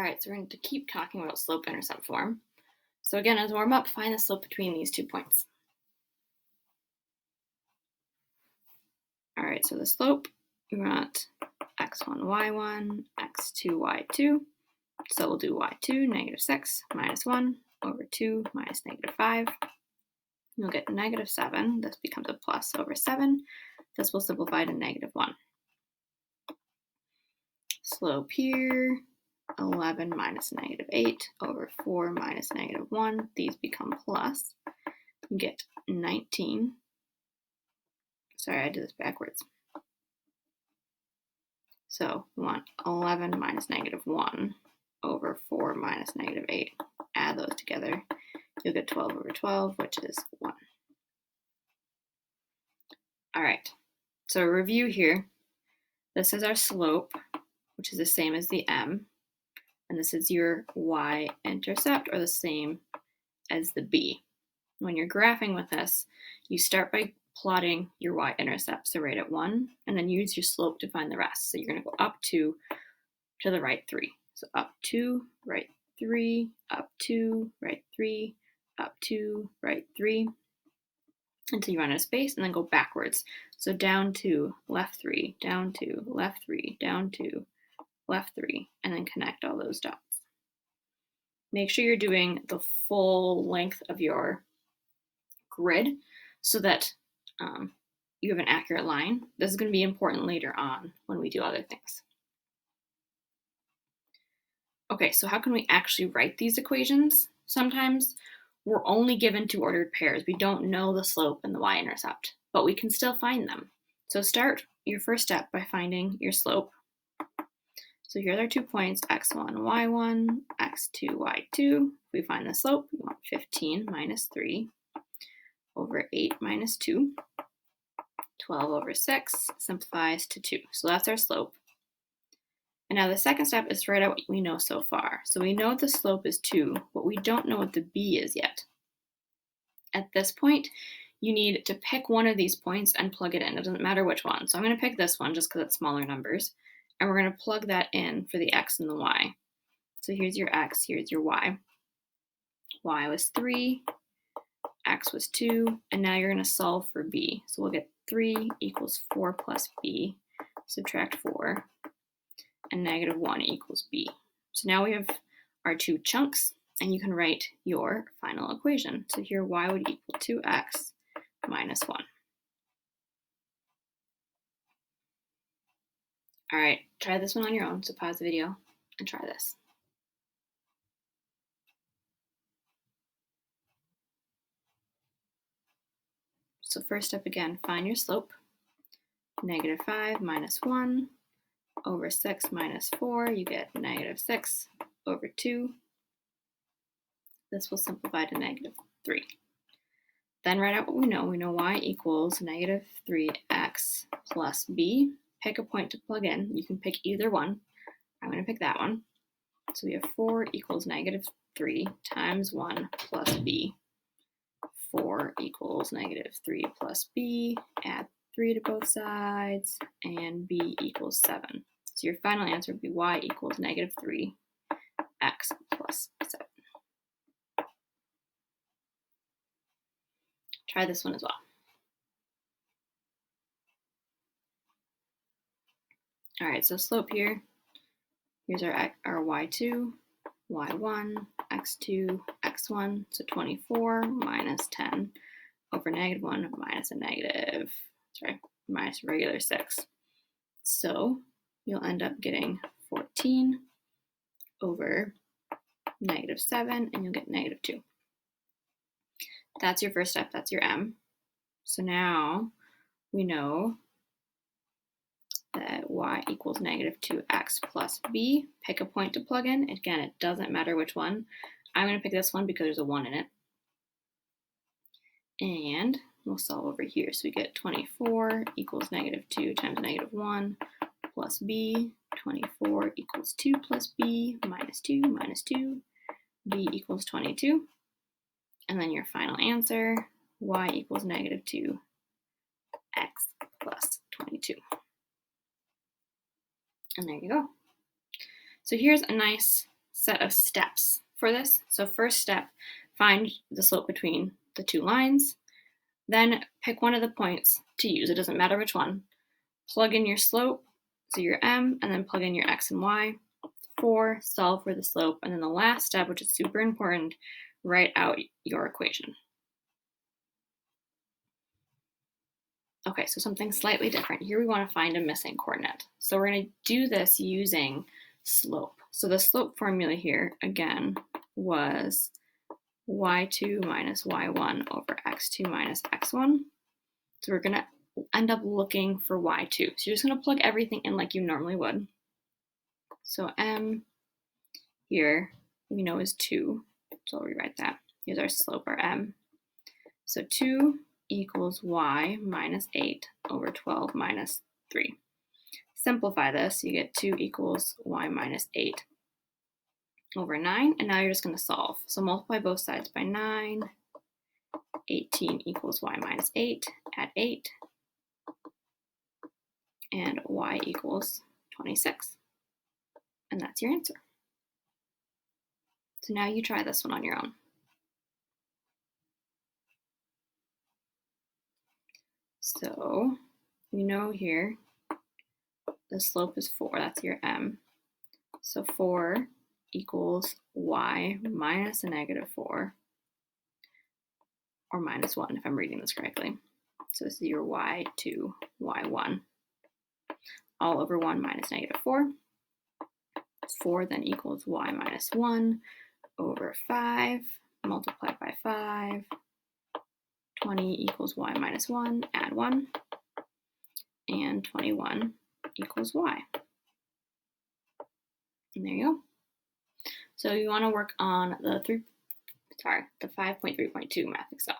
right, so we're going to keep talking about slope-intercept form. So again, as warm-up, find the slope between these 2 points. All right, so the slope, we want x1, y1, x2, y2. So we'll do y2, -6, minus 1, over 2, minus -5. You'll get -7. This becomes a plus over 7. This will simplify to -1. Slope here, 11 minus -8 over 4 minus -1. These become plus. You get 19. Sorry, I did this backwards. So we want 11 minus -1 over 4 minus -8. Add those together. You'll get 12 over 12, which is 1. All right, so review here. This is our slope, which is the same as the m. And this is your y-intercept, or the same as the b. When you're graphing with this, you start by plotting your y-intercept, so right at 1, and then use your slope to find the rest. So you're going to go up 2 to the right 3. So up 2, right 3, up 2, right 3, up 2, right 3, until you run out of space, and then go backwards. So down 2, left 3, down 2, left 3, down 2, left 3, and then connect all those dots. Make sure you're doing the full length of your grid so that you have an accurate line. This is going to be important later on when we do other things. Okay, so how can we actually write these equations? Sometimes we're only given 2 ordered pairs. We don't know the slope and the y-intercept, but we can still find them. So start your first step by finding your slope. So here's our 2 points, x1, y1, x2, y2. If we find the slope, we want 15 minus 3 over 8 minus 2. 12 over 6 simplifies to 2. So that's our slope. And now the second step is to write out what we know so far. So we know the slope is 2, but we don't know what the b is yet. At this point, you need to pick one of these points and plug it in. It doesn't matter which one. So I'm going to pick this one just because it's smaller numbers. And we're going to plug that in for the x and the y. So here's your x, here's your y. Y was 3, x was 2, and now you're going to solve for b. So we'll get 3 equals 4 plus b, subtract 4, and -1 equals b. So now we have our 2 chunks, and you can write your final equation. So here y would equal 2x minus 1. All right, try this one on your own. So pause the video and try this. So first step again, find your slope. -5 minus 1 over 6 minus 4, you get -6 over 2. This will simplify to -3. Then write out what we know. We know y equals -3x plus b. Pick a point to plug in. You can pick either one. I'm going to pick that one. So we have 4 equals -3 times 1 plus b. 4 equals -3 plus b. Add 3 to both sides, and b equals 7. So your final answer would be y equals -3x plus 7. Try this one as well. All right, so slope here. Here's our y2, y1, x2, x1. So 24 minus 10 over -1 minus regular 6. So you'll end up getting 14 over -7, and you'll get -2. That's your first step. That's your m. So now we know that y equals -2x plus b. Pick a point to plug in. Again, it doesn't matter which one. I'm going to pick this one because there's a 1 in it. And we'll solve over here. So we get 24 equals -2 times -1 plus b. 24 equals 2 plus b minus 2 minus 2. B equals 22. And then your final answer, y equals -2x plus 22. And there you go. So here's a nice set of steps for this. So first step, find the slope between the two lines. Then pick one of the points to use. It doesn't matter which one. Plug in your slope, so your m, and then plug in your x and y. 4, solve for the slope. And then the last step, which is super important, write out your equation. Okay, so something slightly different. Here we want to find a missing coordinate. So we're going to do this using slope. So the slope formula here, again, was y2 minus y1 over x2 minus x1. So we're going to end up looking for y2. So you're just going to plug everything in like you normally would. So m here we know is 2. So I'll rewrite that. Here's our slope, our m. So 2 equals y minus 8 over 12 minus 3. Simplify this, you get 2 equals y minus 8 over 9, and now you're just going to solve. So multiply both sides by 9, 18 equals y minus 8, add 8, and y equals 26. And that's your answer. So now you try this one on your own. So you know here the slope is 4, that's your m. So 4 equals y minus a negative 4, or minus 1 if I'm reading this correctly. So this is your y2, y1, all over 1 minus negative 4. 4 then equals y minus 1 over 5, multiplied by 5. 20 equals y minus 1, add 1, and 21 equals y. And there you go. So you want to work on the 5.3.2 math Excel.